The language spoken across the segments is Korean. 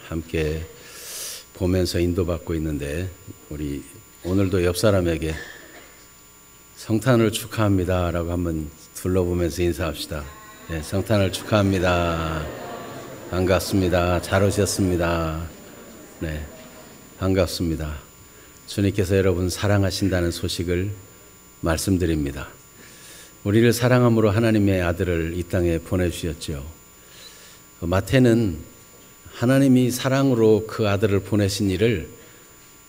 함께 보면서 인도받고 있는데, 우리 오늘도 옆 사람에게 성탄을 축하합니다 라고 한번 둘러보면서 인사합시다. 네, 성탄을 축하합니다. 반갑습니다. 잘 오셨습니다. 네, 반갑습니다. 주님께서 여러분 사랑하신다는 소식을 말씀드립니다. 우리를 사랑함으로 하나님의 아들을 이 땅에 보내주셨죠. 마태는 하나님이 사랑으로 그 아들을 보내신 일을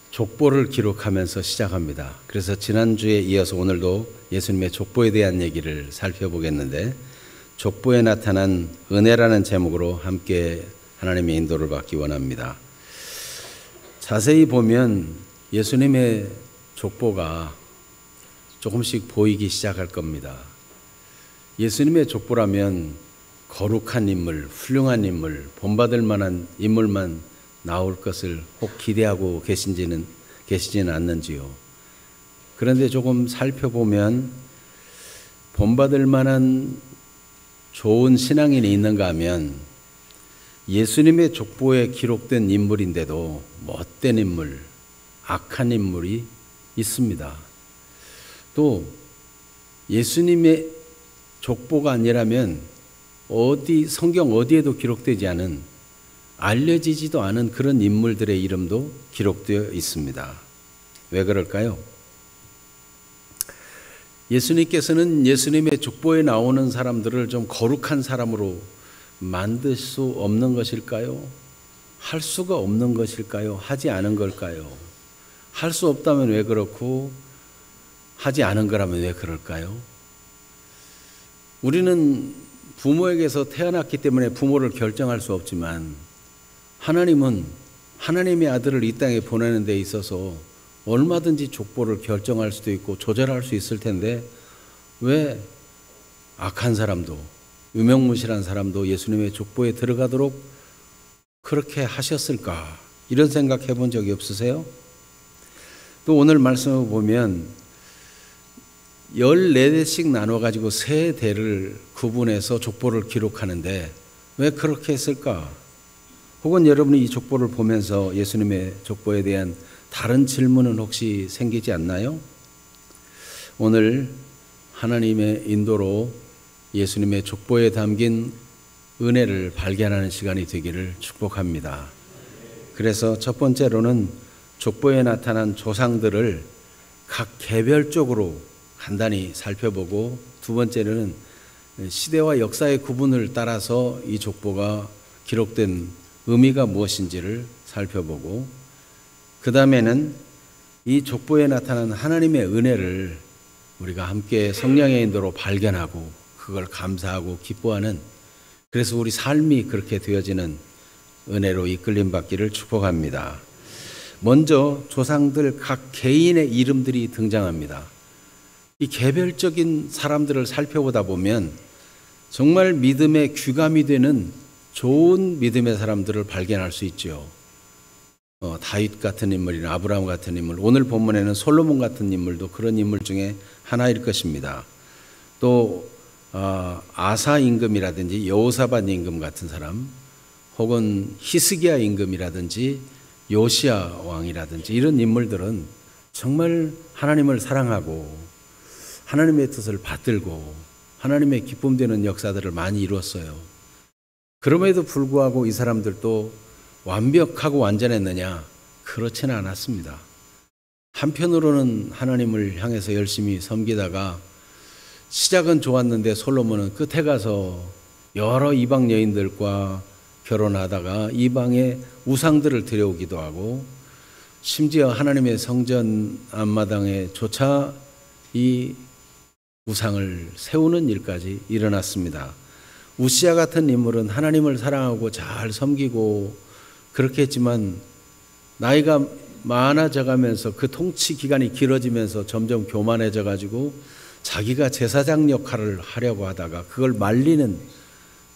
족보를 기록하면서 시작합니다. 그래서 지난주에 이어서 오늘도 예수님의 족보에 대한 얘기를 살펴보겠는데, 족보에 나타난 은혜라는 제목으로 함께 하나님의 인도를 받기 원합니다. 자세히 보면 예수님의 족보가 조금씩 보이기 시작할 겁니다. 예수님의 족보라면 거룩한 인물, 훌륭한 인물, 본받을 만한 인물만 나올 것을 혹 기대하고 계시지는 않는지요. 그런데 조금 살펴보면 본받을 만한 좋은 신앙인이 있는가 하면 예수님의 족보에 기록된 인물인데도 못된 인물, 악한 인물이 있습니다. 또 예수님의 족보가 아니라면 성경 어디에도 기록되지 않은, 알려지지도 않은 그런 인물들의 이름도 기록되어 있습니다. 왜 그럴까요? 예수님께서는 예수님의 족보에 나오는 사람들을 좀 거룩한 사람으로 만들 수 없는 것일까요? 할 수가 없는 것일까요? 하지 않은 걸까요? 할 수 없다면 왜 그렇고 하지 않은 거라면 왜 그럴까요? 우리는 부모에게서 태어났기 때문에 부모를 결정할 수 없지만, 하나님은 하나님의 아들을 이 땅에 보내는 데 있어서 얼마든지 족보를 결정할 수도 있고 조절할 수 있을 텐데, 왜 악한 사람도, 유명무실한 사람도 예수님의 족보에 들어가도록 그렇게 하셨을까? 이런 생각 해본 적이 없으세요? 또 오늘 말씀을 보면 14대씩 나눠가지고 3대를 구분해서 족보를 기록하는데 왜 그렇게 했을까? 혹은 여러분이 이 족보를 보면서 예수님의 족보에 대한 다른 질문은 혹시 생기지 않나요? 오늘 하나님의 인도로 예수님의 족보에 담긴 은혜를 발견하는 시간이 되기를 축복합니다. 그래서 첫 번째로는 족보에 나타난 조상들을 각 개별적으로 간단히 살펴보고, 두 번째는 시대와 역사의 구분을 따라서 이 족보가 기록된 의미가 무엇인지를 살펴보고, 그 다음에는 이 족보에 나타난 하나님의 은혜를 우리가 함께 성령의 인도로 발견하고 그걸 감사하고 기뻐하는, 그래서 우리 삶이 그렇게 되어지는 은혜로 이끌림 받기를 축복합니다. 먼저 조상들 각 개인의 이름들이 등장합니다. 이 개별적인 사람들을 살펴보다 보면 정말 믿음의 귀감이 되는 좋은 믿음의 사람들을 발견할 수 있죠. 다윗 같은 인물이나 아브라함 같은 인물, 오늘 본문에는 솔로몬 같은 인물도 그런 인물 중에 하나일 것입니다. 또 아사 임금이라든지 여호사밧 임금 같은 사람, 혹은 히스기야 임금이라든지 요시야 왕이라든지 이런 인물들은 정말 하나님을 사랑하고 하나님의 뜻을 받들고 하나님의 기쁨 되는 역사들을 많이 이루었어요. 그럼에도 불구하고 이 사람들도 완벽하고 완전했느냐? 그렇지는 않았습니다. 한편으로는 하나님을 향해서 열심히 섬기다가 시작은 좋았는데 솔로몬은 끝에 가서 여러 이방 여인들과 결혼하다가 이방의 우상들을 들여오기도 하고, 심지어 하나님의 성전 앞마당에 조차 이 우상을 세우는 일까지 일어났습니다. 우시야 같은 인물은 하나님을 사랑하고 잘 섬기고 그렇게 했지만 나이가 많아져 가면서 그 통치 기간이 길어지면서 점점 교만해져 가지고 자기가 제사장 역할을 하려고 하다가 그걸 말리는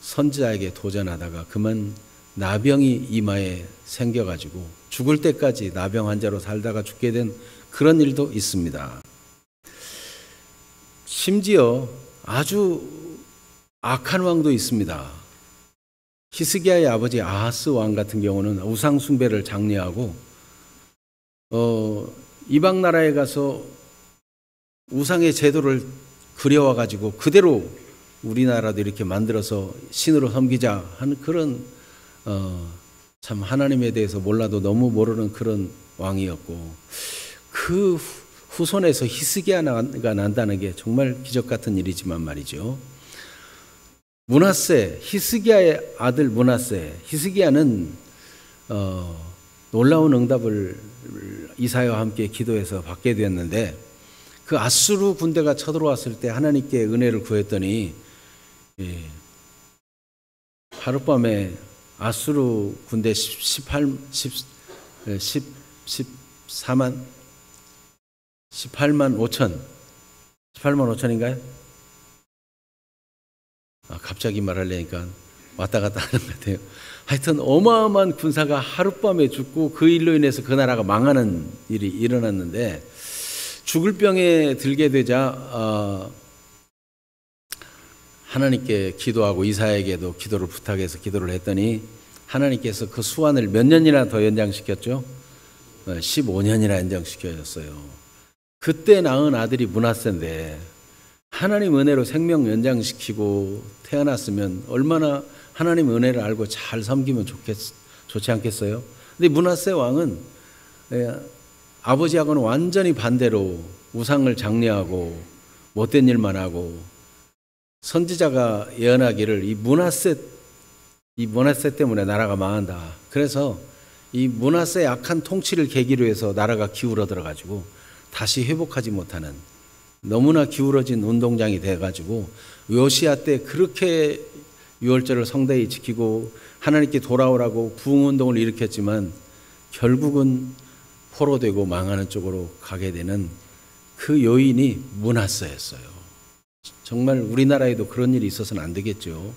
선지자에게 도전하다가 그만 나병이 이마에 생겨가지고 죽을 때까지 나병 환자로 살다가 죽게 된 그런 일도 있습니다. 심지어 아주 악한 왕도 있습니다. 히스기야의 아버지 아하스 왕 같은 경우는 우상 숭배를 장려하고 이방 나라에 가서 우상의 제도를 그려와 가지고 그대로 우리나라도 이렇게 만들어서 신으로 섬기자 하는 그런 참 하나님에 대해서 몰라도 너무 모르는 그런 왕이었고, 그 후손에서 히스기야가 난다는 게 정말 기적 같은 일이지만 말이죠. 므낫세, 히스기야의 아들 므낫세, 히스기야는 놀라운 응답을 이사야와 함께 기도해서 받게 되었는데, 그 아수르 군대가 쳐들어왔을 때 하나님께 은혜를 구했더니 하룻밤에 아수르 군대 18만 5천인가요? 갑자기 말하려니까 왔다 갔다 하는 것 같아요. 하여튼 어마어마한 군사가 하룻밤에 죽고 그 일로 인해서 그 나라가 망하는 일이 일어났는데, 죽을 병에 들게 되자 하나님께 기도하고 이사야에게도 기도를 부탁해서 기도를 했더니 하나님께서 그 수완을 몇 년이나 더 연장시켰죠? 15년이나 연장시켜줬어요. 그때 낳은 아들이 므낫세인데 하나님 은혜로 생명 연장시키고 태어났으면 얼마나 하나님 은혜를 알고 잘 섬기면 좋지 않겠어요? 근데 므낫세 왕은 아버지하고는 완전히 반대로 우상을 장려하고 못된 일만 하고, 선지자가 예언하기를 이 므낫세 때문에 나라가 망한다. 그래서 이 므낫세의 악한 통치를 계기로 해서 나라가 기울어들어 가지고 다시 회복하지 못하는 너무나 기울어진 운동장이 돼 가지고 요시야 때 그렇게 유월절을 성대히 지키고 하나님께 돌아오라고 부흥운동을 일으켰지만 결국은 포로되고 망하는 쪽으로 가게 되는 그 요인이 므낫세였어요. 정말 우리나라에도 그런 일이 있어서는 안 되겠죠.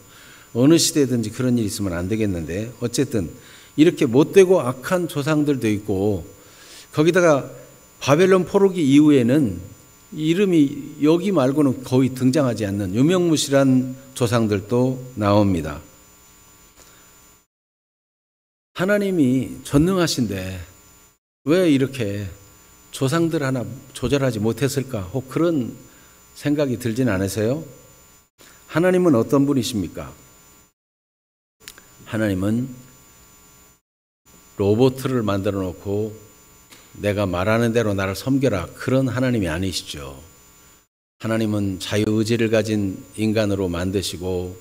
어느 시대든지 그런 일이 있으면 안 되겠는데, 어쨌든 이렇게 못되고 악한 조상들도 있고, 거기다가 바벨론 포로기 이후에는 이름이 여기 말고는 거의 등장하지 않는 유명무실한 조상들도 나옵니다. 하나님이 전능하신데 왜 이렇게 조상들 하나 조절하지 못했을까? 혹 그런 생각이 들진 않으세요? 하나님은 어떤 분이십니까? 하나님은 로봇을 만들어 놓고 내가 말하는 대로 나를 섬겨라, 그런 하나님이 아니시죠. 하나님은 자유의지를 가진 인간으로 만드시고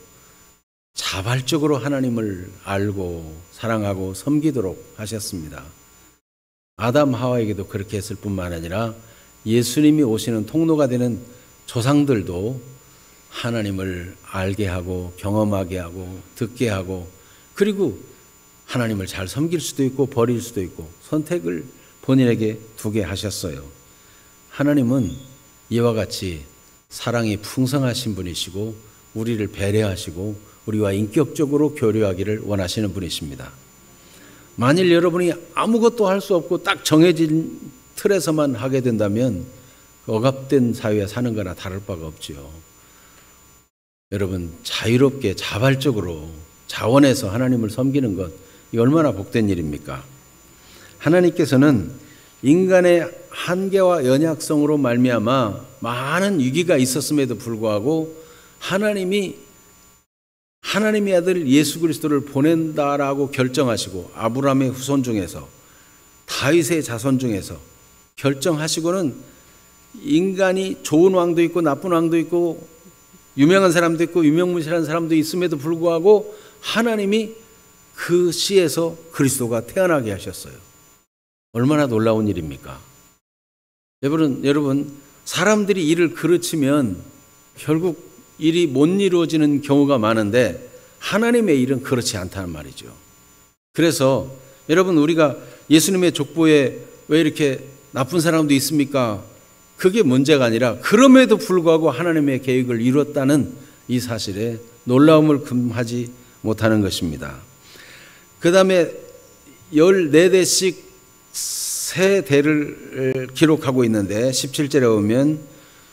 자발적으로 하나님을 알고 사랑하고 섬기도록 하셨습니다. 아담 하와에게도 그렇게 했을 뿐만 아니라 예수님이 오시는 통로가 되는 조상들도 하나님을 알게 하고 경험하게 하고 듣게 하고, 그리고 하나님을 잘 섬길 수도 있고 버릴 수도 있고 선택을 본인에게 두게 하셨어요. 하나님은 이와 같이 사랑이 풍성하신 분이시고 우리를 배려하시고 우리와 인격적으로 교류하기를 원하시는 분이십니다. 만일 여러분이 아무것도 할 수 없고 딱 정해진 틀에서만 하게 된다면 억압된 사회에 사는 거나 다를 바가 없지요. 여러분, 자유롭게 자발적으로 자원해서 하나님을 섬기는 것, 이 얼마나 복된 일입니까? 하나님께서는 인간의 한계와 연약성으로 말미암아 많은 위기가 있었음에도 불구하고 하나님의 아들 예수 그리스도를 보낸다라고 결정하시고, 아브라함의 후손 중에서 다윗의 자손 중에서 결정하시고는, 인간이 좋은 왕도 있고 나쁜 왕도 있고 유명한 사람도 있고 유명무실한 사람도 있음에도 불구하고 하나님이 그 씨에서 그리스도가 태어나게 하셨어요. 얼마나 놀라운 일입니까? 여러분, 사람들이 일을 그르치면 결국 일이 못 이루어지는 경우가 많은데 하나님의 일은 그렇지 않다는 말이죠. 그래서 여러분, 우리가 예수님의 족보에 왜 이렇게 나쁜 사람도 있습니까? 그게 문제가 아니라 그럼에도 불구하고 하나님의 계획을 이뤘다는 이 사실에 놀라움을 금하지 못하는 것입니다. 그 다음에 14대씩 세 대를 기록하고 있는데 17절에 보면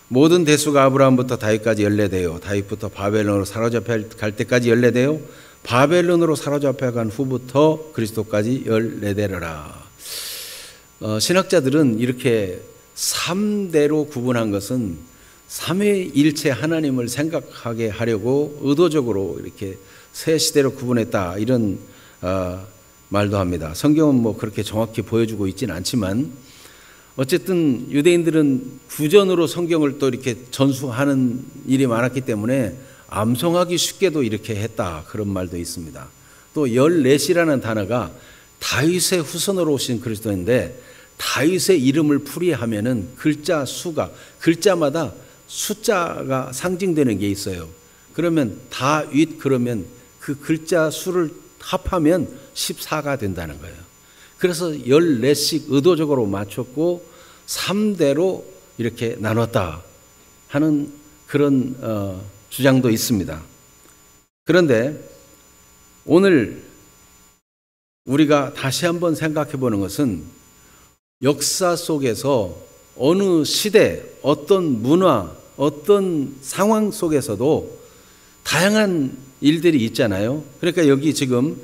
모든 대수가 아브라함부터 다윗까지 14대요, 다윗부터 바벨론으로 사로잡혀 갈 때까지 14대요, 바벨론으로 사로잡혀간 후부터 그리스도까지 14대라. 신학자들은 이렇게 3대로 구분한 것은 삼위일체 하나님을 생각하게 하려고 의도적으로 이렇게 세 시대로 구분했다, 이런 말도 합니다. 성경은 뭐 그렇게 정확히 보여주고 있지는 않지만 어쨌든 유대인들은 구전으로 성경을 또 이렇게 전수하는 일이 많았기 때문에 암송하기 쉽게도 이렇게 했다, 그런 말도 있습니다. 또 14이라는 단어가 다윗의 후손으로 오신 그리스도인데, 다윗의 이름을 풀이하면은 글자 수가, 글자마다 숫자가 상징되는 게 있어요. 그러면 다윗, 그러면 그 글자 수를 합하면 14가 된다는 거예요. 그래서 14씩 의도적으로 맞췄고 3대로 이렇게 나눴다 하는 그런 주장도 있습니다. 그런데 오늘 우리가 다시 한번 생각해 보는 것은 역사 속에서 어느 시대, 어떤 문화, 어떤 상황 속에서도 다양한 일들이 있잖아요. 그러니까 여기 지금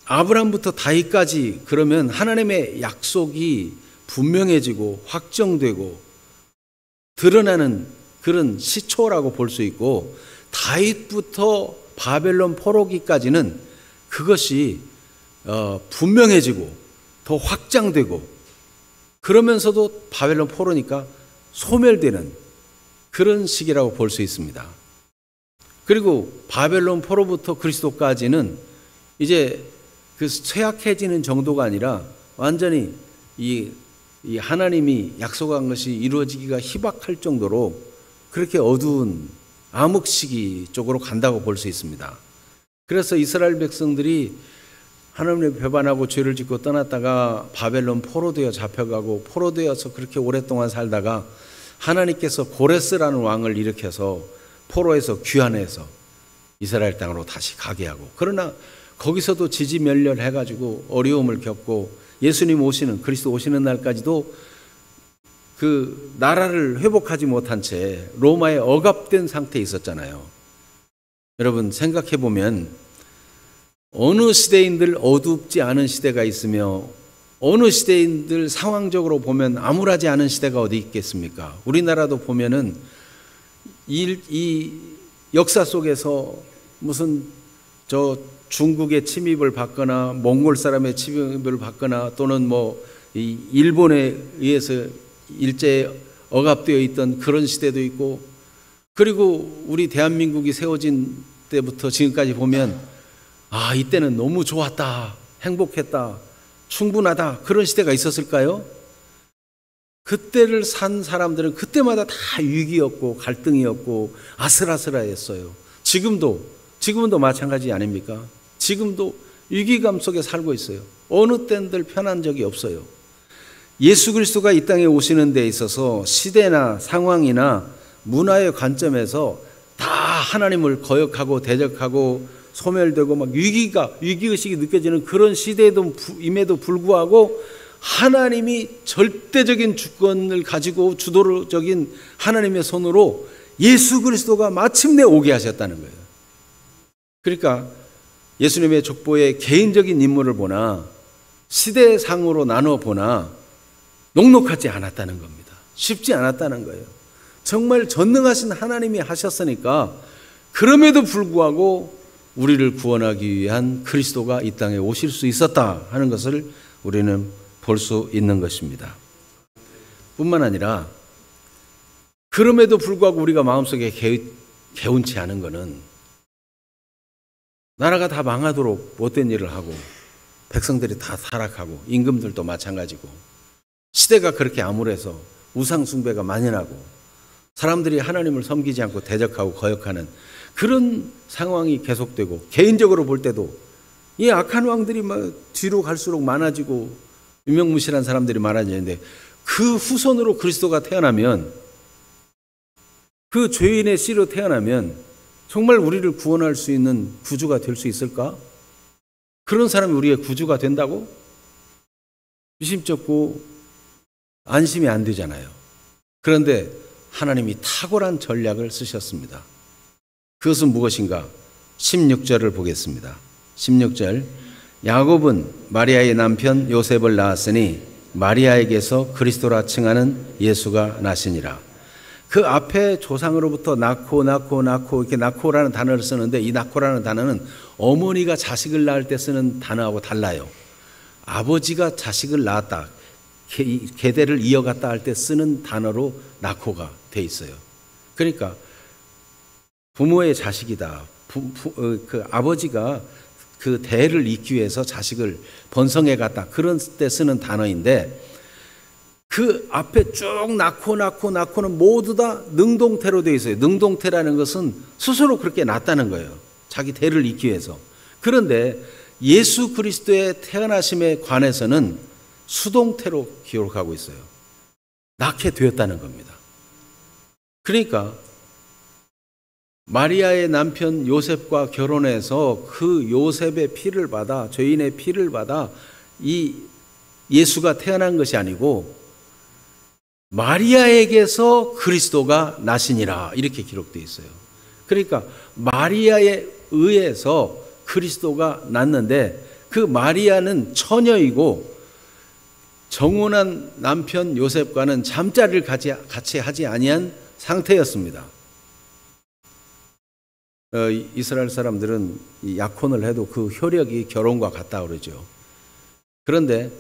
아브라함부터 다윗까지, 그러면 하나님의 약속이 분명해지고 확정되고 드러나는 그런 시초라고 볼 수 있고, 다윗부터 바벨론 포로기까지는 그것이 분명해지고 더 확장되고, 그러면서도 바벨론 포로니까 소멸되는 그런 시기라고 볼 수 있습니다. 그리고 바벨론 포로부터 그리스도까지는 이제 그 쇠약해지는 정도가 아니라 완전히 이 하나님이 약속한 것이 이루어지기가 희박할 정도로 그렇게 어두운 암흑 시기 쪽으로 간다고 볼 수 있습니다. 그래서 이스라엘 백성들이 하나님을 배반하고 죄를 짓고 떠났다가 바벨론 포로되어 잡혀가고, 포로되어서 그렇게 오랫동안 살다가 하나님께서 고레스라는 왕을 일으켜서 포로에서 귀환해서 이스라엘 땅으로 다시 가게 하고, 그러나 거기서도 지지멸렬해가지고 어려움을 겪고 예수님 오시는, 그리스도 오시는 날까지도 그 나라를 회복하지 못한 채 로마에 억압된 상태에 있었잖아요. 여러분 생각해 보면 어느 시대인들 어둡지 않은 시대가 있으며 어느 시대인들 상황적으로 보면 암울하지 않은 시대가 어디 있겠습니까? 우리나라도 보면은 이 역사 속에서 무슨 저 중국의 침입을 받거나 몽골 사람의 침입을 받거나 또는 뭐 이 일본에 의해서 일제에 억압되어 있던 그런 시대도 있고, 그리고 우리 대한민국이 세워진 때부터 지금까지 보면 아, 이때는 너무 좋았다, 행복했다, 충분하다, 그런 시대가 있었을까요? 그때를 산 사람들은 그때마다 다 위기였고 갈등이었고 아슬아슬했어요. 지금도 마찬가지 아닙니까? 지금도 위기감 속에 살고 있어요. 어느 때인들 편한 적이 없어요. 예수 그리스도가 이 땅에 오시는 데 있어서 시대나 상황이나 문화의 관점에서 다 하나님을 거역하고 대적하고 소멸되고 막 위기의식이 느껴지는 그런 시대임에도 불구하고 하나님이 절대적인 주권을 가지고 주도적인 하나님의 손으로 예수 그리스도가 마침내 오게 하셨다는 거예요. 그러니까 예수님의 족보의 개인적인 인물을 보나 시대상으로 나눠 보나 녹록하지 않았다는 겁니다. 쉽지 않았다는 거예요. 정말 전능하신 하나님이 하셨으니까 그럼에도 불구하고 우리를 구원하기 위한 그리스도가 이 땅에 오실 수 있었다 하는 것을 우리는 볼 수 있는 것입니다. 뿐만 아니라 그럼에도 불구하고 우리가 마음속에 개운치 않은 것은 나라가 다 망하도록 못된 일을 하고 백성들이 다 타락하고 임금들도 마찬가지고 시대가 그렇게 암울해서 우상 숭배가 만연하고 사람들이 하나님을 섬기지 않고 대적하고 거역하는 그런 상황이 계속되고, 개인적으로 볼 때도 이 악한 왕들이 막 뒤로 갈수록 많아지고 유명무실한 사람들이 많아지는데, 그 후손으로 그리스도가 태어나면, 그 죄인의 씨로 태어나면 정말 우리를 구원할 수 있는 구주가 될 수 있을까? 그런 사람이 우리의 구주가 된다고? 미심쩍고 안심이 안 되잖아요. 그런데 하나님이 탁월한 전략을 쓰셨습니다. 그것은 무엇인가? 16절을 보겠습니다. 16절. 야곱은 마리아의 남편 요셉을 낳았으니 마리아에게서 그리스도라 칭하는 예수가 나시니라. 그 앞에 조상으로부터 낳고 이렇게 낳고라는 단어를 쓰는데, 이 낳고라는 단어는 어머니가 자식을 낳을 때 쓰는 단어하고 달라요. 아버지가 자식을 낳았다, 계대를 이어갔다 할 때 쓰는 단어로 낳고가 돼 있어요. 그러니까 부모의 자식이다. 그 아버지가 그 대를 잇기 위해서 자식을 번성해 갔다, 그런 때 쓰는 단어인데, 그 앞에 쭉 낳고는 모두 다 능동태로 되어 있어요. 능동태라는 것은 스스로 그렇게 낳았다는 거예요. 자기 대를 잇기 위해서. 그런데 예수 그리스도의 태어나심에 관해서는 수동태로 기록하고 있어요. 낳게 되었다는 겁니다. 그러니까 마리아의 남편 요셉과 결혼해서 그 요셉의 피를 받아, 죄인의 피를 받아 이 예수가 태어난 것이 아니고 마리아에게서 그리스도가 나시니라, 이렇게 기록되어 있어요. 그러니까 마리아에 의해서 그리스도가 났는데, 그 마리아는 처녀이고 정혼한 남편 요셉과는 잠자리를 같이 하지 아니한 상태였습니다. 이스라엘 사람들은 이 약혼을 해도 그 효력이 결혼과 같다 그러죠. 그런데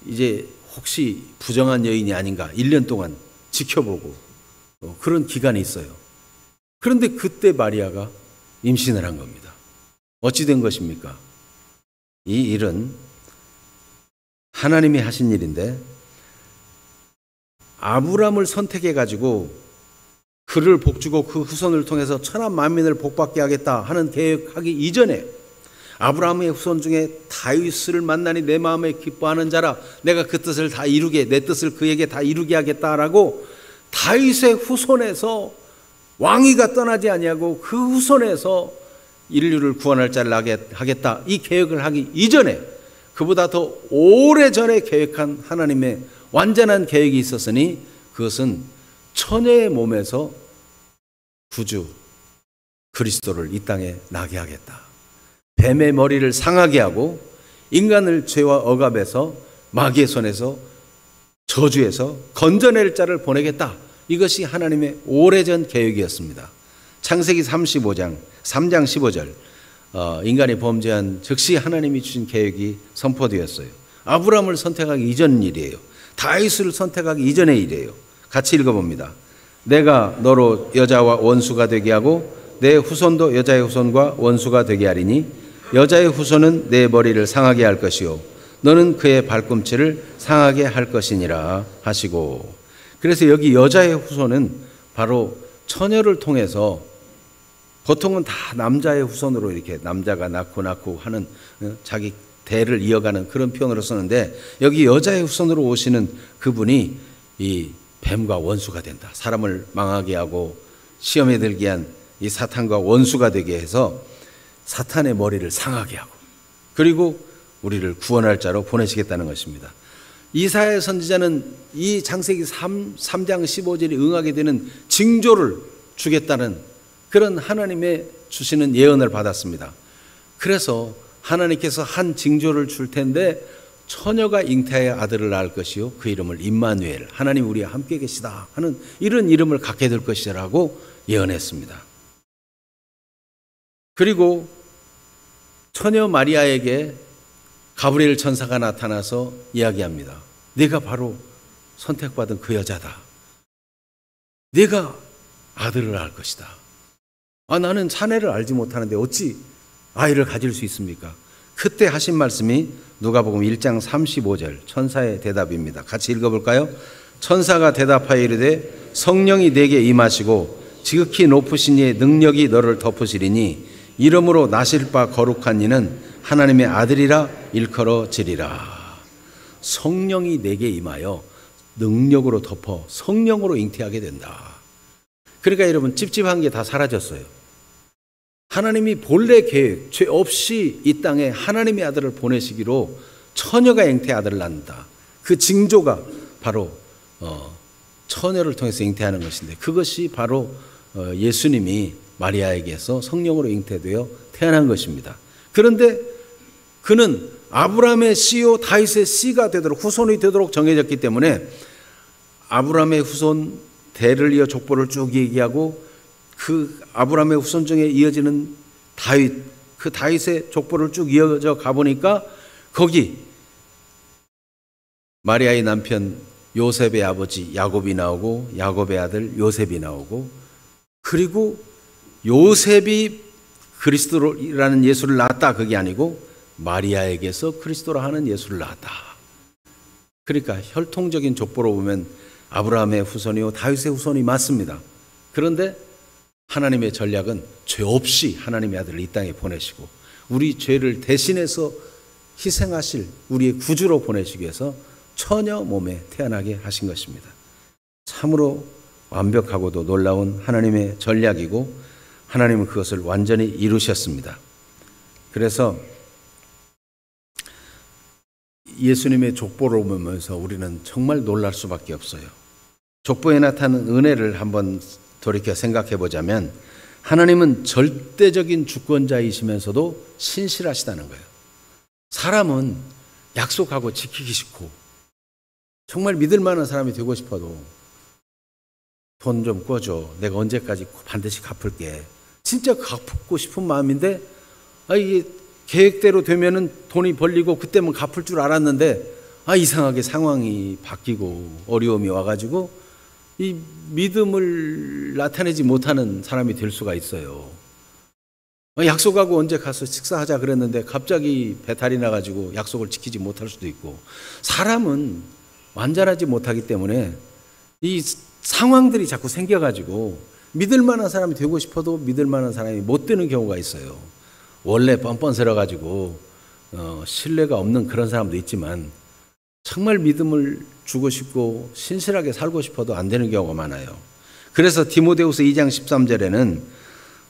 이제 혹시 부정한 여인이 아닌가 1년 동안 지켜보고 그런 기간이 있어요. 그런데 그때 마리아가 임신을 한 겁니다. 어찌 된 것입니까? 이 일은 하나님이 하신 일인데, 아브람을 선택해 가지고 그를 복주고 그 후손을 통해서 천하 만민을 복받게 하겠다 하는 계획하기 이전에, 아브라함의 후손 중에 다윗을 만나니 내 마음에 기뻐하는 자라, 내가 그 뜻을 다 이루게, 내 뜻을 그에게 다 이루게 하겠다라고 다윗의 후손에서 왕위가 떠나지 아니하고 그 후손에서 인류를 구원할 자를 나게 하겠다, 이 계획을 하기 이전에, 그보다 더 오래전에 계획한 하나님의 완전한 계획이 있었으니, 그것은 처녀의 몸에서 구주 그리스도를 이 땅에 나게 하겠다, 뱀의 머리를 상하게 하고 인간을 죄와 억압에서 마귀의 손에서 저주에서 건져낼 자를 보내겠다, 이것이 하나님의 오래전 계획이었습니다. 창세기 35장 3장 15절, 인간이 범죄한 즉시 하나님이 주신 계획이 선포되었어요. 아브라함을 선택하기 이전 일이에요. 다윗을 선택하기 이전의 일이에요. 같이 읽어봅니다. 내가 너로 여자와 원수가 되게 하고 내 후손도 여자의 후손과 원수가 되게 하리니 여자의 후손은 내 머리를 상하게 할 것이요 너는 그의 발꿈치를 상하게 할 것이니라 하시고. 그래서 여기 여자의 후손은 바로 처녀를 통해서, 보통은 다 남자의 후손으로 이렇게 남자가 낳고 하는 자기 대를 이어가는 그런 표현으로 쓰는데, 여기 여자의 후손으로 오시는 그분이 이 뱀과 원수가 된다. 사람을 망하게 하고 시험에 들게 한 이 사탄과 원수가 되게 해서 사탄의 머리를 상하게 하고, 그리고 우리를 구원할 자로 보내시겠다는 것입니다. 이사야 선지자는 이 창세기 3장 15절이 응하게 되는 징조를 주겠다는 그런 하나님의 주시는 예언을 받았습니다. 그래서 하나님께서 한 징조를 줄 텐데, 처녀가 잉태하여 아들을 낳을 것이요 그 이름을 임마누엘, 하나님 우리와 함께 계시다 하는 이런 이름을 갖게 될 것이라고 예언했습니다. 그리고 처녀 마리아에게 가브리엘 천사가 나타나서 이야기합니다. 네가 바로 선택받은 그 여자다. 네가 아들을 낳을 것이다. 나는 사내를 알지 못하는데 어찌 아이를 가질 수 있습니까? 그때 하신 말씀이 누가복음 1장 35절 천사의 대답입니다. 같이 읽어볼까요? 천사가 대답하여 이르되 성령이 내게 임하시고 지극히 높으신 이의 능력이 너를 덮으시리니 이름으로 나실 바 거룩한 이는 하나님의 아들이라 일컬어지리라. 성령이 내게 임하여 능력으로 덮어 성령으로 잉태하게 된다. 그러니까 여러분, 찝찝한 게 다 사라졌어요. 하나님이 본래 계획, 죄 없이 이 땅에 하나님의 아들을 보내시기로 처녀가 잉태 아들을 낳는다. 그 징조가 바로 처녀를 통해서 잉태하는 것인데, 그것이 바로 예수님이 마리아에게서 성령으로 잉태되어 태어난 것입니다. 그런데 그는 아브라함의 씨요 다윗의 씨가 되도록, 후손이 되도록 정해졌기 때문에 아브라함의 후손 대를 이어 족보를 쭉 얘기하고 그 아브라함의 후손 중에 이어지는 다윗, 그 다윗의 족보를 쭉 이어져 가보니까 거기 마리아의 남편 요셉의 아버지 야곱이 나오고, 야곱의 아들 요셉이 나오고, 그리고 요셉이 그리스도라는 예수를 낳았다, 그게 아니고 마리아에게서 그리스도라 하는 예수를 낳았다. 그러니까 혈통적인 족보로 보면 아브라함의 후손이요 다윗의 후손이 맞습니다. 그런데 하나님의 전략은 죄 없이 하나님의 아들을 이 땅에 보내시고 우리 죄를 대신해서 희생하실 우리의 구주로 보내시기 위해서 처녀 몸에 태어나게 하신 것입니다. 참으로 완벽하고도 놀라운 하나님의 전략이고 하나님은 그것을 완전히 이루셨습니다. 그래서 예수님의 족보를 보면서 우리는 정말 놀랄 수밖에 없어요. 족보에 나타나는 은혜를 한번 돌이켜 생각해 보자면 하나님은 절대적인 주권자이시면서도 신실하시다는 거예요. 사람은 약속하고 지키기 싫고 정말 믿을 만한 사람이 되고 싶어도 돈 좀 꿔줘, 내가 언제까지 반드시 갚을게, 진짜 갚고 싶은 마음인데 이게 계획대로 되면은 돈이 벌리고 그때면 갚을 줄 알았는데 이상하게 상황이 바뀌고 어려움이 와가지고 이 믿음을 나타내지 못하는 사람이 될 수가 있어요. 약속하고 언제 가서 식사하자 그랬는데 갑자기 배탈이 나가지고 약속을 지키지 못할 수도 있고, 사람은 완전하지 못하기 때문에 이 상황들이 자꾸 생겨가지고 믿을 만한 사람이 되고 싶어도 믿을 만한 사람이 못 되는 경우가 있어요. 원래 뻔뻔스러가지고 신뢰가 없는 그런 사람도 있지만 정말 믿음을 주고 싶고 신실하게 살고 싶어도 안 되는 경우가 많아요. 그래서 디모데후서 2장 13절에는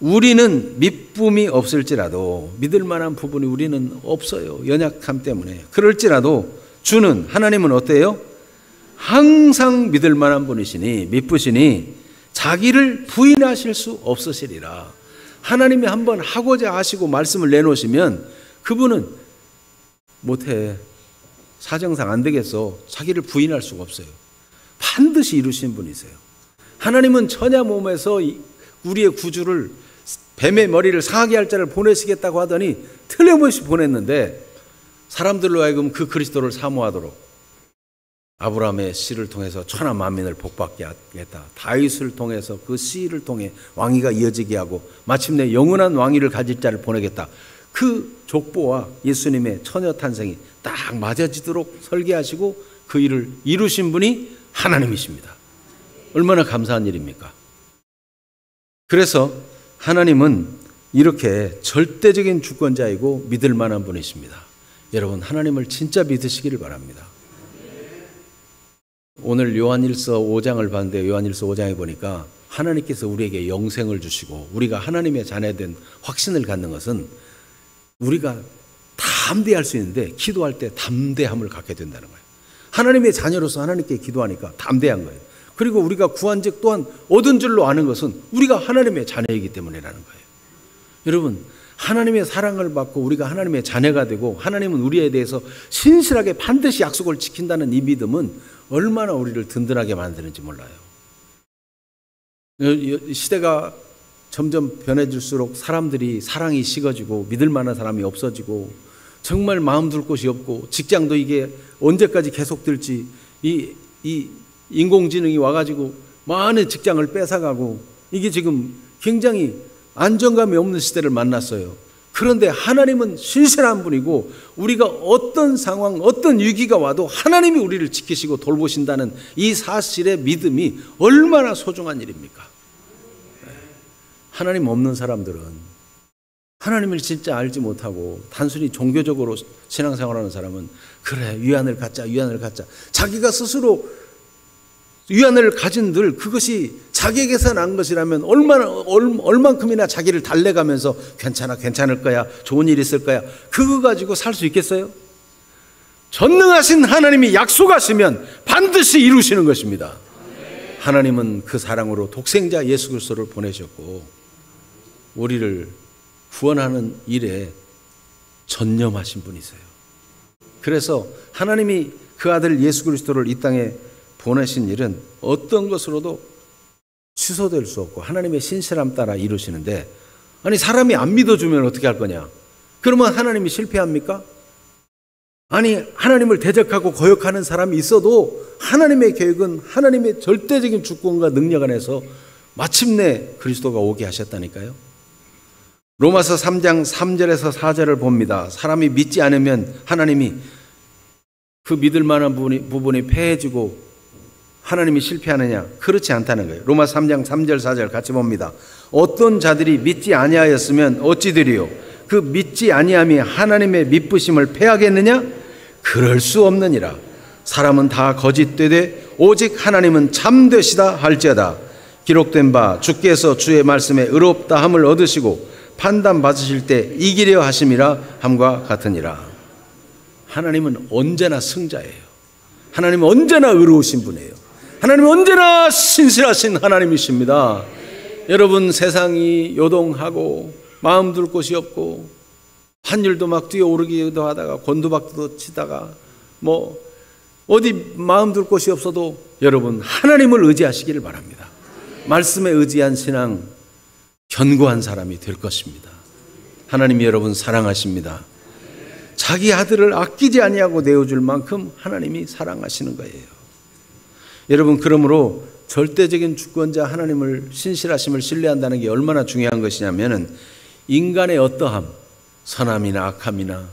우리는 믿음이 없을지라도, 믿을 만한 부분이 우리는 없어요. 연약함 때문에. 그럴지라도 주는, 하나님은 어때요? 항상 믿을 만한 분이시니, 믿으시니 자기를 부인하실 수 없으시리라. 하나님이 한번 하고자 하시고 말씀을 내놓으시면 그분은 못해, 사정상 안 되겠어, 자기를 부인할 수가 없어요. 반드시 이루신 분이세요. 하나님은 처녀 몸에서 우리의 구주를, 뱀의 머리를 상하게 할 자를 보내시겠다고 하더니 틀림없이 보냈는데 사람들로 하여금 그 그리스도를 사모하도록 아브라함의 씨를 통해서 천하 만민을 복받게 하겠다, 다윗을 통해서 그 씨를 통해 왕위가 이어지게 하고 마침내 영원한 왕위를 가질 자를 보내겠다, 그 족보와 예수님의 처녀 탄생이 딱 맞아지도록 설계하시고 그 일을 이루신 분이 하나님이십니다. 얼마나 감사한 일입니까? 그래서 하나님은 이렇게 절대적인 주권자이고 믿을 만한 분이십니다. 여러분, 하나님을 진짜 믿으시기를 바랍니다. 오늘 요한일서 5장을 봤는데 요한일서 5장에 보니까 하나님께서 우리에게 영생을 주시고 우리가 하나님의 자녀된 확신을 갖는 것은 우리가 담대할 수 있는데 기도할 때 담대함을 갖게 된다는 거예요. 하나님의 자녀로서 하나님께 기도하니까 담대한 거예요. 그리고 우리가 구한 즉 또한 얻은 줄로 아는 것은 우리가 하나님의 자녀이기 때문이라는 거예요. 여러분, 하나님의 사랑을 받고 우리가 하나님의 자녀가 되고 하나님은 우리에 대해서 신실하게 반드시 약속을 지킨다는 이 믿음은 얼마나 우리를 든든하게 만드는지 몰라요. 시대가 점점 변해질수록 사람들이 사랑이 식어지고 믿을 만한 사람이 없어지고 정말 마음 둘 곳이 없고 직장도 이게 언제까지 계속될지, 이 인공지능이 와가지고 많은 직장을 뺏어가고 이게 지금 굉장히 안정감이 없는 시대를 만났어요. 그런데 하나님은 신실한 분이고 우리가 어떤 상황, 어떤 위기가 와도 하나님이 우리를 지키시고 돌보신다는 이 사실의 믿음이 얼마나 소중한 일입니까? 하나님 없는 사람들은, 하나님을 진짜 알지 못하고 단순히 종교적으로 신앙생활하는 사람은 그래, 위안을 갖자, 위안을 갖자, 자기가 스스로 위안을 가진 늘 그것이 자기에게서 난 것이라면 얼만큼이나 자기를 달래가면서 괜찮아, 괜찮을 거야, 좋은 일 있을 거야, 그거 가지고 살 수 있겠어요? 전능하신 하나님이 약속하시면 반드시 이루시는 것입니다. 하나님은 그 사랑으로 독생자 예수 그리스도를 보내셨고 우리를 구원하는 일에 전념하신 분이세요. 그래서 하나님이 그 아들 예수 그리스도를 이 땅에 보내신 일은 어떤 것으로도 취소될 수 없고 하나님의 신실함 따라 이루시는데, 아니 사람이 안 믿어주면 어떻게 할 거냐? 그러면 하나님이 실패합니까? 아니 하나님을 대적하고 거역하는 사람이 있어도 하나님의 계획은 하나님의 절대적인 주권과 능력 안에서 마침내 그리스도가 오게 하셨다니까요. 로마서 3장 3절에서 4절을 봅니다. 사람이 믿지 않으면 하나님이 그 믿을 만한 부분이 패해지고 하나님이 실패하느냐? 그렇지 않다는 거예요. 로마서 3장 3절 4절 같이 봅니다. 어떤 자들이 믿지 아니하였으면 어찌 되리요? 그 믿지 아니함이 하나님의 믿으심을 패하겠느냐? 그럴 수 없느니라. 사람은 다 거짓되되 오직 하나님은 참되시다 할지어다. 기록된 바 주께서 주의 말씀에 의롭다 함을 얻으시고 판단 받으실 때 이기려 하심이라 함과 같으니라. 하나님은 언제나 승자예요. 하나님은 언제나 의로우신 분이에요. 하나님은 언제나 신실하신 하나님이십니다. 여러분, 세상이 요동하고 마음 둘 곳이 없고 환율도 막 뛰어오르기도 하다가 곤두박도 치다가 뭐 어디 마음 둘 곳이 없어도 여러분 하나님을 의지하시기를 바랍니다. 말씀에 의지한 신앙, 견고한 사람이 될 것입니다. 하나님이 여러분 사랑하십니다. 자기 아들을 아끼지 아니하고 내어줄 만큼 하나님이 사랑하시는 거예요. 여러분, 그러므로 절대적인 주권자 하나님을 신실하심을 신뢰한다는 게 얼마나 중요한 것이냐면은 인간의 어떠함, 선함이나 악함이나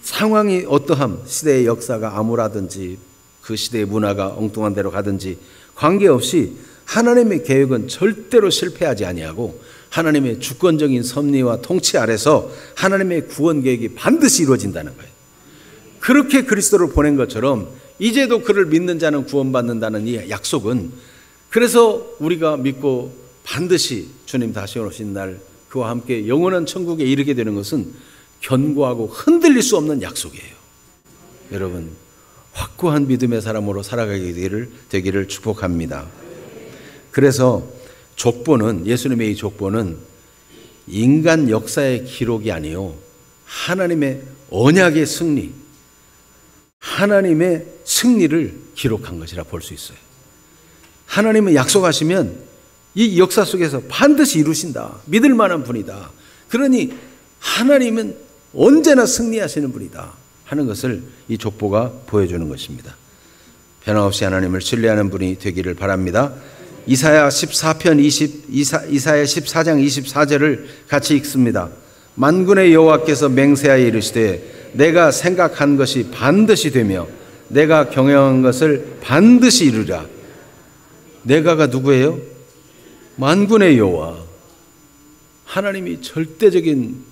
상황이 어떠함, 시대의 역사가 암울하든지 그 시대의 문화가 엉뚱한 대로 가든지 관계없이 하나님의 계획은 절대로 실패하지 아니하고 하나님의 주권적인 섭리와 통치 아래서 하나님의 구원 계획이 반드시 이루어진다는 거예요. 그렇게 그리스도를 보낸 것처럼 이제도 그를 믿는 자는 구원받는다는 이 약속은, 그래서 우리가 믿고 반드시 주님 다시 오신 날 그와 함께 영원한 천국에 이르게 되는 것은 견고하고 흔들릴 수 없는 약속이에요. 여러분, 확고한 믿음의 사람으로 살아가게 되기를 축복합니다. 그래서 족보는, 예수님의 이 족보는 인간 역사의 기록이 아니요 하나님의 언약의 승리, 하나님의 승리를 기록한 것이라 볼 수 있어요. 하나님은 약속하시면 이 역사 속에서 반드시 이루신다. 믿을 만한 분이다. 그러니 하나님은 언제나 승리하시는 분이다 하는 것을 이 족보가 보여주는 것입니다. 변함없이 하나님을 신뢰하는 분이 되기를 바랍니다. 이사야 14장 24절을 같이 읽습니다. 만군의 여호와께서 맹세하여 이르시되 내가 생각한 것이 반드시 되며 내가 경영한 것을 반드시 이루리라. 내가가 누구예요? 만군의 여호와. 하나님이 절대적인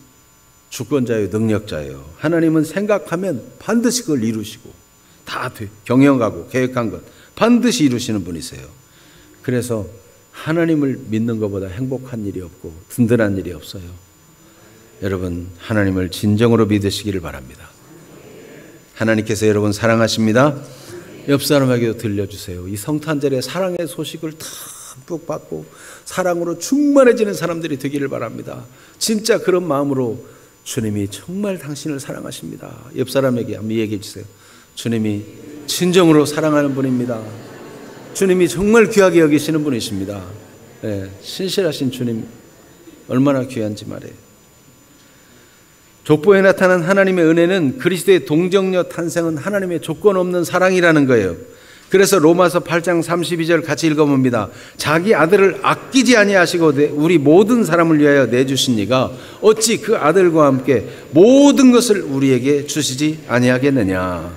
주권자예요, 능력자예요. 하나님은 생각하면 반드시 그걸 이루시고 다 경영하고 계획한 것 반드시 이루시는 분이세요. 그래서 하나님을 믿는 것보다 행복한 일이 없고 든든한 일이 없어요. 여러분, 하나님을 진정으로 믿으시기를 바랍니다. 하나님께서 여러분 사랑하십니다. 옆 사람에게도 들려주세요. 이 성탄절에 사랑의 소식을 듬뿍 받고 사랑으로 충만해지는 사람들이 되기를 바랍니다. 진짜 그런 마음으로 주님이 정말 당신을 사랑하십니다. 옆 사람에게 한번 얘기해 주세요. 주님이 진정으로 사랑하는 분입니다. 주님이 정말 귀하게 여기시는 분이십니다. 네, 신실하신 주님 얼마나 귀한지 말이에요. 족보에 나타난 하나님의 은혜는 그리스도의 동정녀 탄생은 하나님의 조건 없는 사랑이라는 거예요. 그래서 로마서 8장 32절 같이 읽어봅니다. 자기 아들을 아끼지 아니하시고 우리 모든 사람을 위하여 내주신 이가 어찌 그 아들과 함께 모든 것을 우리에게 주시지 아니하겠느냐.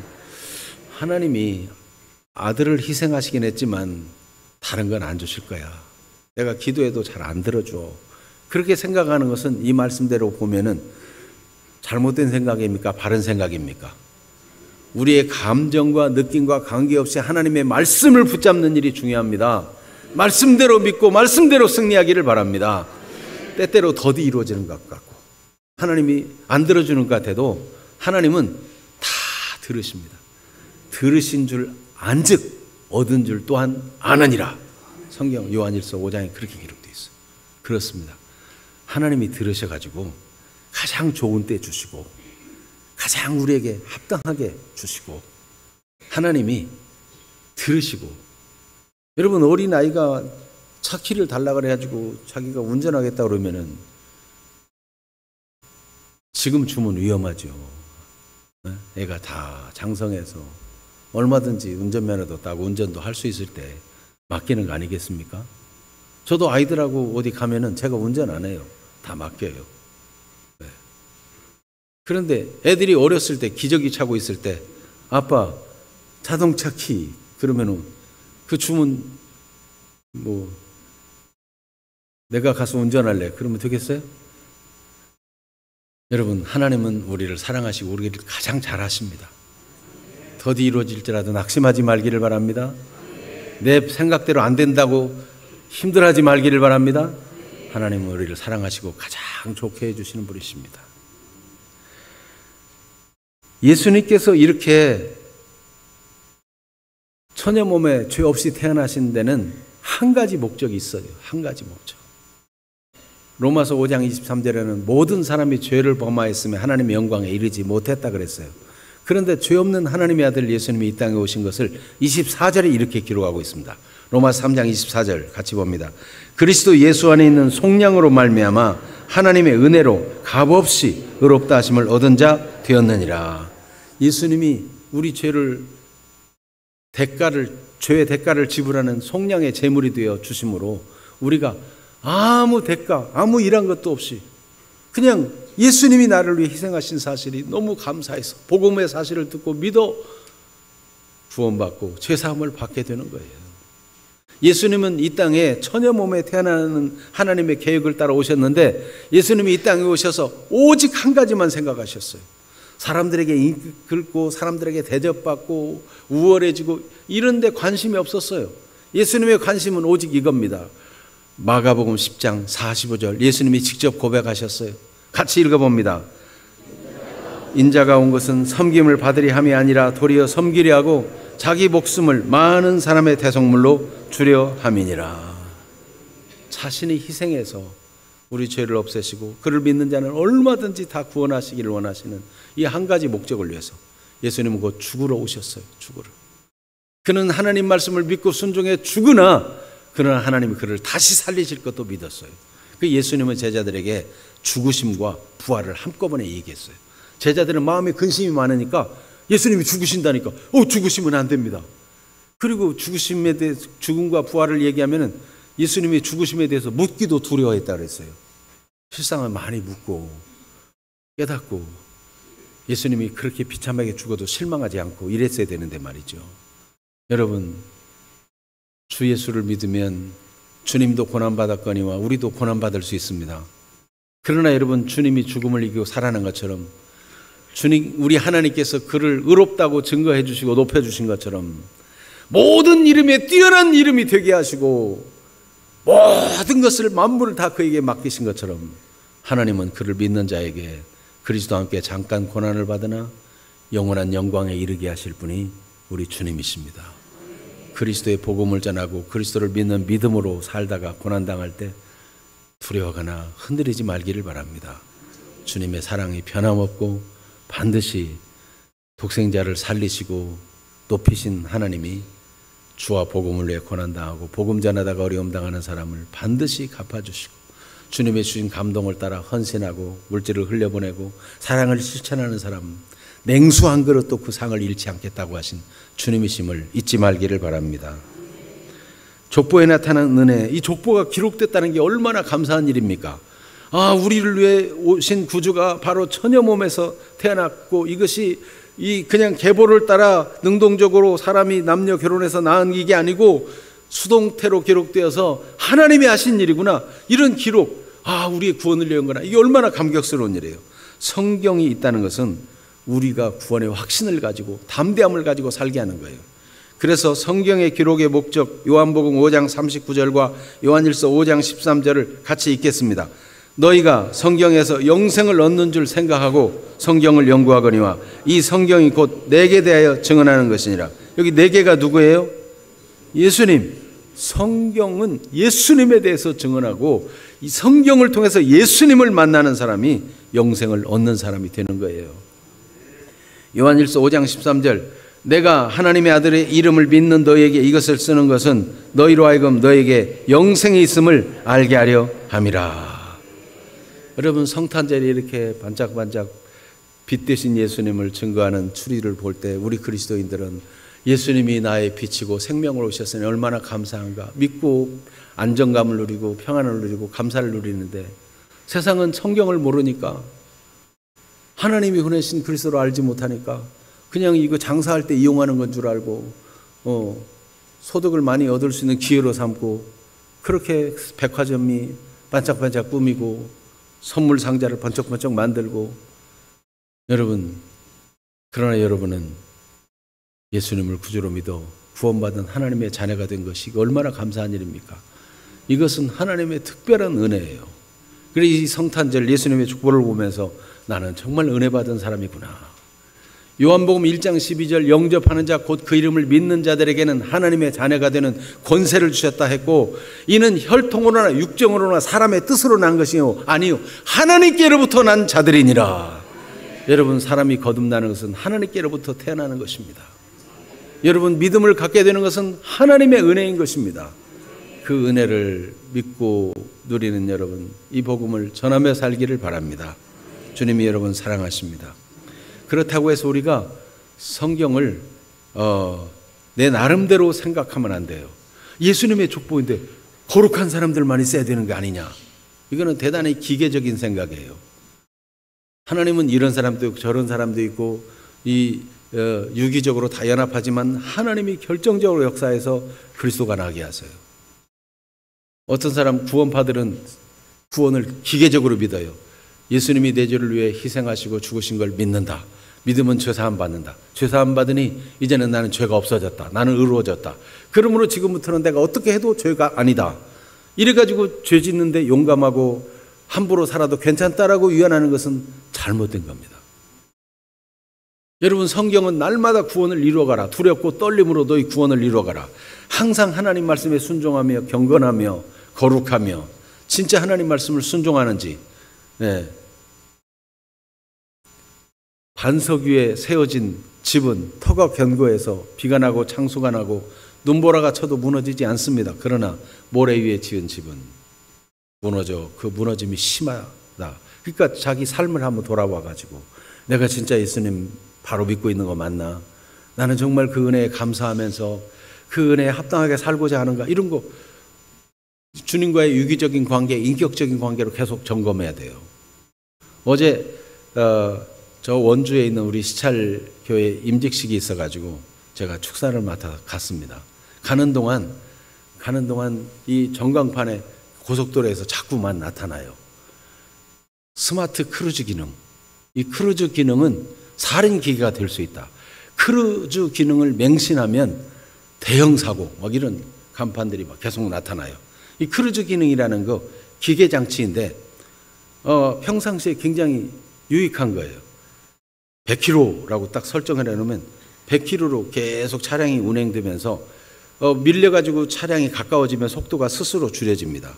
하나님이 아들을 희생하시긴 했지만 다른 건 안 주실 거야. 내가 기도해도 잘 안 들어줘. 그렇게 생각하는 것은 이 말씀대로 보면은 잘못된 생각입니까? 바른 생각입니까? 우리의 감정과 느낌과 관계없이 하나님의 말씀을 붙잡는 일이 중요합니다. 말씀대로 믿고 말씀대로 승리하기를 바랍니다. 때때로 더디 이루어지는 것 같고 하나님이 안 들어주는 것 같아도 하나님은 다 들으십니다. 들으신 줄 안즉 얻은 줄 또한 아느니라. 성경 요한일서 5장에 그렇게 기록되어 있어요. 그렇습니다. 하나님이 들으셔가지고 가장 좋은 때 주시고 가장 우리에게 합당하게 주시고 하나님이 들으시고 여러분 어린아이가 차 키를 달라 그래가지고 자기가 운전하겠다 그러면은 지금 주면 위험하죠. 애가 다 장성해서 얼마든지 운전면허도 따고 운전도 할 수 있을 때 맡기는 거 아니겠습니까? 저도 아이들하고 어디 가면은 제가 운전 안 해요. 다 맡겨요. 네. 그런데 애들이 어렸을 때 기저귀 차고 있을 때 아빠 자동차 키 그러면은 그 주문 뭐 내가 가서 운전할래 그러면 되겠어요? 여러분 하나님은 우리를 사랑하시고 우리를 가장 잘 하십니다. 더디 이루어질지라도 낙심하지 말기를 바랍니다. 내 생각대로 안 된다고 힘들어하지 말기를 바랍니다. 하나님은 우리를 사랑하시고 가장 좋게 해주시는 분이십니다. 예수님께서 이렇게 처녀 몸에 죄 없이 태어나신 데는 한 가지 목적이 있어요. 한 가지 목적. 로마서 5장 23절에는 모든 사람이 죄를 범하였으며 하나님의 영광에 이르지 못했다 그랬어요. 그런데 죄 없는 하나님의 아들 예수님이 이 땅에 오신 것을 24절에 이렇게 기록하고 있습니다. 로마서 3장 24절 같이 봅니다. 그리스도 예수 안에 있는 속량으로 말미암아 하나님의 은혜로 값없이 의롭다 하심을 얻은 자 되었느니라. 예수님이 우리 죄의 대가를 지불하는 속량의 제물이 되어 주심으로 우리가 아무 대가, 아무 일한 것도 없이 그냥 예수님이 나를 위해 희생하신 사실이 너무 감사해서 복음의 사실을 듣고 믿어 구원받고 죄사함을 받게 되는 거예요. 예수님은 이 땅에 처녀 몸에 태어나는 하나님의 계획을 따라 오셨는데 예수님이 이 땅에 오셔서 오직 한 가지만 생각하셨어요. 사람들에게 이끌고 사람들에게 대접받고 우월해지고 이런 데 관심이 없었어요. 예수님의 관심은 오직 이겁니다. 마가복음 10장 45절 예수님이 직접 고백하셨어요. 같이 읽어봅니다. 인자가 온 것은 섬김을 받으리 함이 아니라 도리어 섬기려 하고 자기 목숨을 많은 사람의 대속물로 주려 함이니라. 자신이 희생해서 우리 죄를 없애시고 그를 믿는 자는 얼마든지 다 구원하시기를 원하시는 이 한 가지 목적을 위해서 예수님은 곧 죽으러 오셨어요. 죽으러. 그는 하나님 말씀을 믿고 순종해 죽으나 그러나 하나님이 그를 다시 살리실 것도 믿었어요. 그 예수님은 제자들에게 죽으심과 부활을 한꺼번에 얘기했어요. 제자들은 마음에 근심이 많으니까 예수님이 죽으신다니까 죽으시면 안 됩니다. 그리고 죽으심에 대해 죽음과 부활을 얘기하면은 예수님이 죽으심에 대해서 묻기도 두려워했다 그랬어요. 실상은 많이 묻고 깨닫고 예수님이 그렇게 비참하게 죽어도 실망하지 않고 이랬어야 되는데 말이죠. 여러분 주 예수를 믿으면 주님도 고난받았거니와 우리도 고난받을 수 있습니다. 그러나 여러분 주님이 죽음을 이기고 살아난 것처럼 주님 우리 하나님께서 그를 의롭다고 증거해 주시고 높여 주신 것처럼 모든 이름에 뛰어난 이름이 되게 하시고 모든 것을 만물을 다 그에게 맡기신 것처럼 하나님은 그를 믿는 자에게 그리스도와 함께 잠깐 고난을 받으나 영원한 영광에 이르게 하실 분이 우리 주님이십니다. 그리스도의 복음을 전하고 그리스도를 믿는 믿음으로 살다가 고난당할 때 두려워하거나 흔들리지 말기를 바랍니다. 주님의 사랑이 변함없고 반드시 독생자를 살리시고 높이신 하나님이 주와 복음을 위해 고난당하고 복음 전하다가 어려움 당하는 사람을 반드시 갚아주시고 주님의 주신 감동을 따라 헌신하고 물질을 흘려보내고 사랑을 실천하는 사람 냉수 한 그릇도 그 상을 잃지 않겠다고 하신 주님이심을 잊지 말기를 바랍니다. 족보에 나타난 은혜, 이 족보가 기록됐다는 게 얼마나 감사한 일입니까? 우리를 위해 오신 구주가 바로 처녀 몸에서 태어났고 이것이 이 그냥 계보를 따라 능동적으로 사람이 남녀 결혼해서 낳은 이게 아니고 수동태로 기록되어서 하나님이 하신 일이구나. 이런 기록, 우리의 구원을 위한 거나 이게 얼마나 감격스러운 일이에요. 성경이 있다는 것은 우리가 구원의 확신을 가지고 담대함을 가지고 살게 하는 거예요. 그래서 성경의 기록의 목적 요한복음 5장 39절과 요한일서 5장 13절을 같이 읽겠습니다. 너희가 성경에서 영생을 얻는 줄 생각하고 성경을 연구하거니와 이 성경이 곧 내게 대하여 증언하는 것이니라. 여기 네 개가 누구예요? 예수님. 성경은 예수님에 대해서 증언하고 이 성경을 통해서 예수님을 만나는 사람이 영생을 얻는 사람이 되는 거예요. 요한일서 5장 13절, 내가 하나님의 아들의 이름을 믿는 너에게 이것을 쓰는 것은 너희로 하여금 너에게 영생이 있음을 알게 하려 함이라. 여러분, 성탄절이 이렇게 반짝반짝 빛 대신 예수님을 증거하는 추리를 볼 때 우리 그리스도인들은 예수님이 나의 빛이고 생명으로 오셨으니 얼마나 감사한가, 믿고 안정감을 누리고 평안을 누리고 감사를 누리는데, 세상은 성경을 모르니까, 하나님이 보내신 그리스도를 알지 못하니까 그냥 이거 장사할 때 이용하는 건 줄 알고 소득을 많이 얻을 수 있는 기회로 삼고, 그렇게 백화점이 반짝반짝 꾸미고 선물 상자를 번쩍번쩍 만들고. 여러분, 그러나 여러분은 예수님을 구주로 믿어 구원받은 하나님의 자녀가 된 것이 얼마나 감사한 일입니까? 이것은 하나님의 특별한 은혜예요. 그래서 이 성탄절 예수님의 축복을 보면서 나는 정말 은혜 받은 사람이구나. 요한복음 1장 12절, 영접하는 자 곧 그 이름을 믿는 자들에게는 하나님의 자녀가 되는 권세를 주셨다 했고, 이는 혈통으로나 육정으로나 사람의 뜻으로 난 것이요 아니요 하나님께로부터 난 자들이니라. 여러분, 사람이 거듭나는 것은 하나님께로부터 태어나는 것입니다. 여러분, 믿음을 갖게 되는 것은 하나님의 은혜인 것입니다. 그 은혜를 믿고 누리는 여러분, 이 복음을 전하며 살기를 바랍니다. 주님이 여러분 사랑하십니다. 그렇다고 해서 우리가 성경을 내 나름대로 생각하면 안 돼요. 예수님의 족보인데 거룩한 사람들만 있어야 되는 게 아니냐. 이거는 대단히 기계적인 생각이에요. 하나님은 이런 사람도 있고 저런 사람도 있고 유기적으로 다 연합하지만 하나님이 결정적으로 역사해서 그리스도가 나게 하세요. 어떤 사람 구원파들은 구원을 기계적으로 믿어요. 예수님이 내 죄를 위해 희생하시고 죽으신 걸 믿는다. 믿으면 죄사함 받는다. 죄사함 받으니 이제는 나는 죄가 없어졌다. 나는 의로워졌다. 그러므로 지금부터는 내가 어떻게 해도 죄가 아니다. 이래가지고 죄 짓는데 용감하고 함부로 살아도 괜찮다라고 유언하는 것은 잘못된 겁니다. 여러분, 성경은 날마다 구원을 이루어가라. 두렵고 떨림으로 너희 구원을 이루어가라. 항상 하나님 말씀에 순종하며 경건하며 거룩하며 진짜 하나님 말씀을 순종하는지. 반석 위에 세워진 집은 터가 견고해서 비가 나고 창수가 나고 눈보라가 쳐도 무너지지 않습니다. 그러나 모래 위에 지은 집은 무너져, 그 무너짐이 심하다. 그러니까 자기 삶을 한번 돌아와가지고 내가 진짜 예수님 바로 믿고 있는 거 맞나? 나는 정말 그 은혜에 감사하면서 그 은혜에 합당하게 살고자 하는가? 이런 거 주님과의 유기적인 관계, 인격적인 관계로 계속 점검해야 돼요. 어제 저 원주에 있는 우리 시찰교회 임직식이 있어가지고 제가 축사를 맡아 갔습니다. 가는 동안 이 전광판에 고속도로에서 자꾸만 나타나요. 스마트 크루즈 기능. 이 크루즈 기능은 살인 기계가 될 수 있다. 크루즈 기능을 맹신하면 대형 사고, 막 이런 간판들이 막 계속 나타나요. 이 크루즈 기능이라는 거 기계 장치인데 평상시에 굉장히 유익한 거예요. 100km라고 딱 설정을 해놓으면 100km로 계속 차량이 운행되면서 밀려가지고 차량이 가까워지면 속도가 스스로 줄여집니다.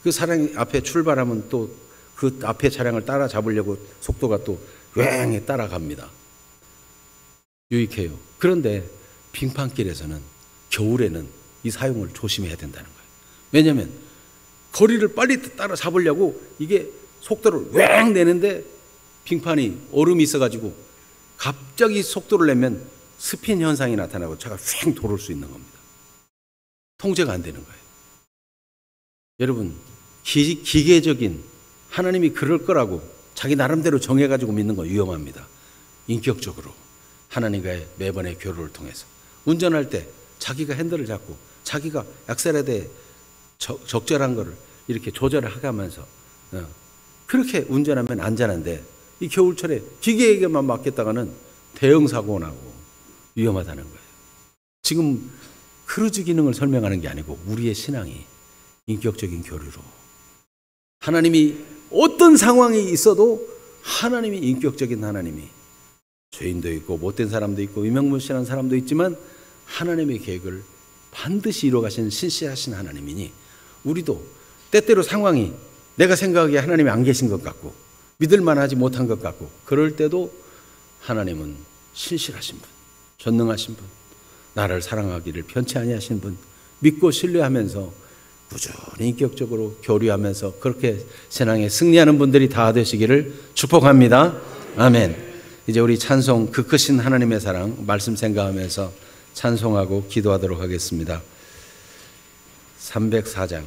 그 차량이 앞에 출발하면 또 그 앞에 차량을 따라잡으려고 속도가 또 왱에 따라갑니다. 유익해요. 그런데 빙판길에서는 겨울에는 이 사용을 조심해야 된다는 거예요. 왜냐하면 거리를 빨리 따라잡으려고 이게 속도를 왱 내는데 빙판이 얼음이 있어가지고 갑자기 속도를 내면 스핀 현상이 나타나고 차가 휙 돌을 수 있는 겁니다. 통제가 안 되는 거예요. 여러분, 기계적인 하나님이 그럴 거라고 자기 나름대로 정해가지고 믿는 거 위험합니다. 인격적으로 하나님과의 매번의 교류를 통해서 운전할 때 자기가 핸들을 잡고 자기가 액셀레터에 적절한 거를 이렇게 조절을 하면서 그렇게 운전하면 안전한데, 이 겨울철에 기계에게만 맡겼다가는 대형 사고 나고 위험하다는 거예요. 지금 크루즈 기능을 설명하는 게 아니고 우리의 신앙이 인격적인 교류로, 하나님이 어떤 상황이 있어도 하나님이 인격적인 하나님이, 죄인도 있고 못된 사람도 있고 유명무실한 사람도 있지만 하나님의 계획을 반드시 이루어가시는 신실하신 하나님이니 우리도 때때로 상황이 내가 생각하기에 하나님이 안 계신 것 같고 믿을 만하지 못한 것 같고 그럴 때도 하나님은 신실하신 분, 전능하신 분, 나를 사랑하기를 편치 아니하신 분 믿고 신뢰하면서 꾸준히 인격적으로 교류하면서 그렇게 신앙에 승리하는 분들이 다 되시기를 축복합니다. 아멘. 이제 우리 찬송 그 크신 하나님의 사랑 말씀 생각하면서 찬송하고 기도하도록 하겠습니다. 304장